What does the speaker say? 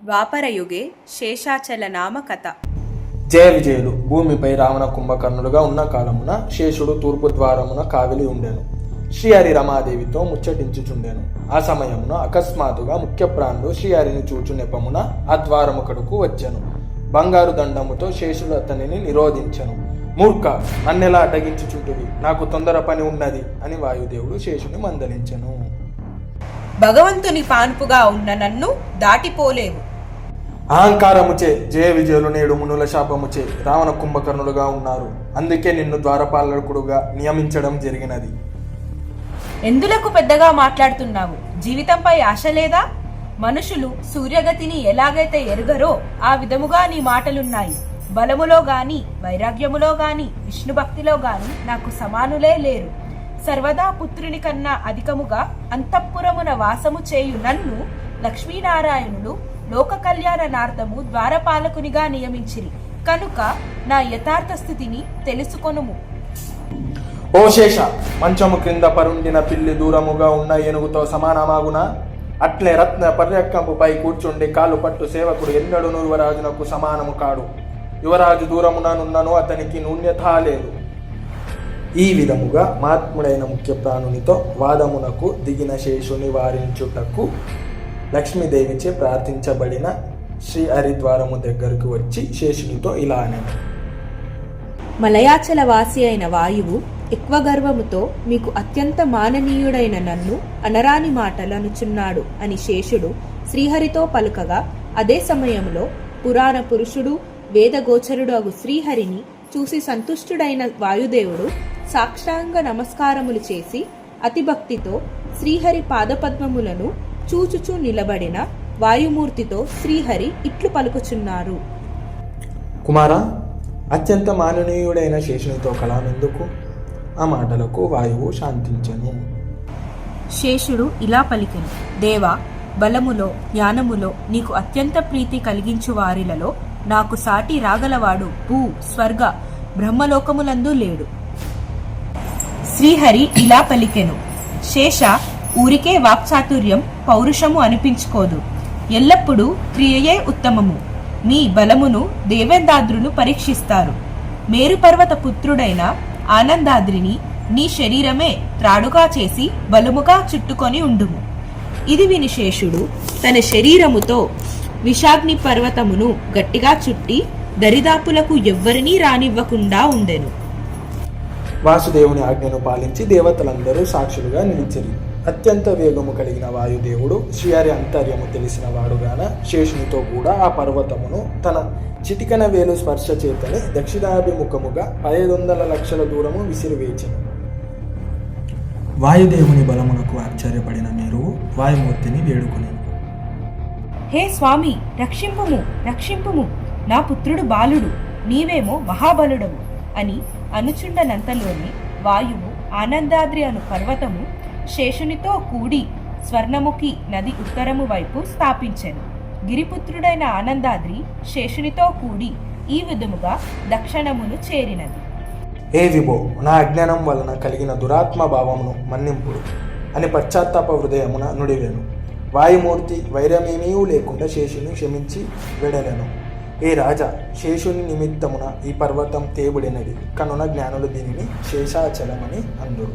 ద్వాపరయుగే శేషాచలనామ కథ. జయ విజయులు భూమిపై రావణ కుంభకర్ణులుగా ఉన్న కాలమున శేషుడు తూర్పు ద్వారమున కావిలి ఉండెను. శ్రీహరి రమాదేవితో ముచ్చటించుచుండెను. ఆ సమయమున అకస్మాత్తుగా ముఖ్య ప్రాణుడు శ్రీహరిని చూచు నెపమున ఆ ద్వారముకడుకు వచ్చెను. బంగారు దండముతో శేషుడు అతనిని నిరోధించెను. మూర్ఖ, నన్నెలా అడ్డగించుచుంటువి, నాకు తొందర పని ఉన్నది అని వాయుదేవుడు శేషుని మందలించెను. భగవంతుని పాన్పుగా ఉన్న నన్ను దాటిపోలేవు. అహంకారముచే జయ విజయులు నేడు మునుల శాపముచే రావణ కుంభకర్ణులుగా ఉన్నారు. అందుకే నిన్ను ద్వారపాలకుడుగా నియమించడం జరిగినది. ఎందులకు పెద్దగా మాట్లాడుతున్నావు? జీవితంపై ఆశ లేదా? మనుషులు సూర్యగతిని ఎలాగైతే ఎరుగరో ఆ విధముగా నీ మాటలున్నాయి. బలములో గాని, వైరాగ్యములో గాని, విష్ణు భక్తిలో గాని నాకు సమానులే లేరు. సర్వదా పుత్రుని కన్నా అధికముగా అంతఃపురమున వాసము చేయు నన్ను లక్ష్మీనారాయణులు లోక కళ్యాణార్థము ద్వారపాలకునిగా నియమించిరి. కనుక నా యథార్థ స్థితిని తెలుసుకొనుము. ఓ శేష, మంచము క్రింద పరుండిన పిల్లి దూరముగా ఉన్న ఏనుగుతో సమానమాగునా? అట్లే రత్న పర్యకంపుపై కూర్చుండి కాలు పట్టు సేవకుడు ఎన్నడూను యువరాజునకు సమానము కాడు. యువరాజు దూరముననున్నను అతనికి నూన్యత లేదు. ఈ విధముగా మహాత్ముడైన ముఖ్య ప్రాణునితో వాదమునకు దిగిన శేషుని వారించుటకు లక్ష్మీదేవిచే ప్రార్థించబడిన శ్రీ హరిద్వారము దగ్గరకు వచ్చి శేషునితో ఇలా అనెను. మలయాచల వాసి అయిన వాయువు ఎక్కువ గర్వముతో మీకు అత్యంత మాననీయుడైన నన్ను అనరాని మాటలు అనుచున్నాడు అని శేషుడు శ్రీహరితో పలుకగా, అదే సమయంలో పురాణ పురుషుడు వేదగోచరుడు అగు శ్రీహరిని చూసి సంతుష్టుడైన వాయుదేవుడు సాక్షాంగ నమస్కారములు చేసి అతిభక్తితో శ్రీహరి పాదపద్మములను చూచుచూ నిలబడిన వాయుమూర్తితో శ్రీహరి ఇట్లు పలుకుచున్నారు. కుమారా, అత్యంత మాననీయుడైన శేషునితో కలామెందుకు? ఆ మాటలకు వాయువు శాంతించెను. శేషుడు ఇలా పలికెను. దేవా, బలములో జ్ఞానములో నీకు అత్యంత ప్రీతి కలిగించు వారిలలో నాకు సాటి రాగలవాడు భూ స్వర్గ బ్రహ్మలోకములందు లేడు. శ్రీహరి ఇలా పలికెను. శేష, ఊరికే వాక్చాతుర్యం పౌరుషము అనిపించుకోదు. ఎల్లప్పుడూ క్రియయే ఉత్తమము. మీ బలమును దేవేంద్రాద్రులు పరీక్షిస్తారు. మేరుపర్వత పుత్రుడైన ఆనందాద్రిని నీ శరీరమే త్రాడుగా చేసి బలముగా చుట్టుకొని ఉండుము. ఇది విని శేషుడు తన శరీరముతో విషాగ్ని పర్వతమును గట్టిగా చుట్టి దరిదాపులకు ఎవ్వరినీ రానివ్వకుండా ఉండెను. వాసుదేవుని ఆజ్ఞను పాలించి దేవతలందరూ సాక్షులుగా నిలిచిరి. అత్యంత వేగము కలిగిన వాయుదేవుడు శ్రీహరి అంతర్యము తెలిసిన వాడుగాన శేషునితో కూడా ఆ పర్వతమును తన చిటికన వేలు స్పర్శ చేతనే దక్షిణాభిముఖముగా 500 లక్షల దూరము విసిరివేచెను. వాయుదేవుని బలమునకు ఆశ్చర్యపడిన మీరు వాయుమూర్తిని వేడుకొని, హే స్వామి, రక్షింపుము రక్షింపుము, నా పుత్రుడు బాలుడు, నీవేమో మహాబలుడము అని అనుచుండనంతలోనే వాయువు ఆనందాద్రి అను పర్వతము శేషునితో కూడి స్వర్ణముఖి నది ఉత్తరము వైపు స్థాపించెను. గిరిపుత్రుడైన ఆనందాద్రి శేషునితో కూడి ఈ విధముగా దక్షిణమును చేరినది. ఏ విభో, నా అజ్ఞానం వలన కలిగిన దురాత్మ భావమును మన్నింపుడు అని పశ్చాత్తాప హృదయమున నుడివేను. వాయుమూర్తి వైరమేమీ లేకుండా శేషుని క్షమించి వెడలెను. ఏ రాజా, శేషుని నిమిత్తమున ఈ పర్వతం తేబడినది కనున జ్ఞానులు దీనిని శేషాచలమని అందురు.